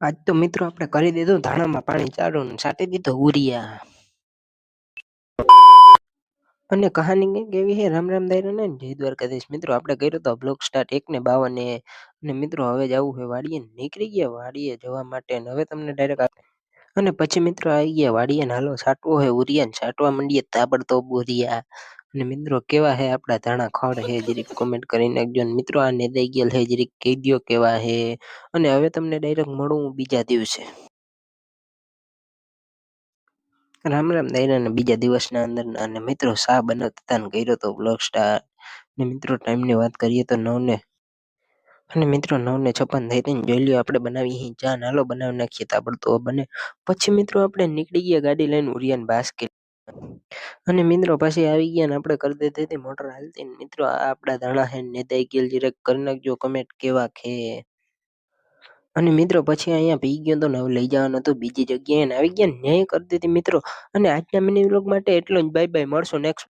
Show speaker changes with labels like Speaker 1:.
Speaker 1: આજ તો મિત્રો આપણે કરી દીધું ધાણામાં પાણી ચાલુ ને છાંટી દીધો ઉરિયા. અને કહાની કંઈક એવી છે રામ રામ દાયરો ને જય દ્વારકાધીશ. મિત્રો આપણે કર્યો તો બ્લોક સ્ટાર્ટ 1:52 અને મિત્રો હવે જવું છે વાડીએ. નીકળી ગયા વાડીએ જવા માટે અને હવે તમને ડાયરેક્ટ અને પછી મિત્રો આવી ગયા વાડીએ ને હાલો છાંટવો હોય ઉરિયા ને છાંટવા માંડીએ તાબડતોબ ઉરિયા. અને મિત્રો કેવા હે આપડા ધાણા ખડ હે જરીક કોમેન્ટ કરી નાખજો. અને મિત્રો આ નેદાઈ ગયેલ હે જરીક કહી દ્યો કેવા હે. અને હવે તમને ડાયરેક્ટ મળું બીજા દિવસે. રામ રામ દાયરાના બીજા દિવસના અંદર અને મિત્રો શા બનાવતા હતા ને કર્યો તો બ્લોગ સ્ટાર. ને મિત્રો ટાઈમની વાત કરીએ તો 9 અને મિત્રો 9:56 થઈ હતી. જોઈ લ્યો આપણે બનાવી ચા. નાલો બનાવી નાખીએ તાબડતોબ. બને પછી મિત્રો આપણે નીકળી ગયા ગાડી લઈને ઉરિયાન બાસ્કેટ. અને મિત્રો પછી આવી ગયા ને આપણે કરી દીધી હતી મોટર હાલતી ને મિત્રો આ આપડા ધાણા હે નેદાઈ ગયેલ જરાક કરી નાખજો કમેન્ટ કેવા ખે. અને મિત્રો પછી અહીંયા પી ગયો તો ને હવે લઈ જવાનો હતો બીજી જગ્યાએ ને આવી ગયા ન્યાય કરી દીધી મિત્રો. અને આજના મિની વ્લોગ માટે એટલો જ. બાય બાય, મળશું નેક્સ્ટ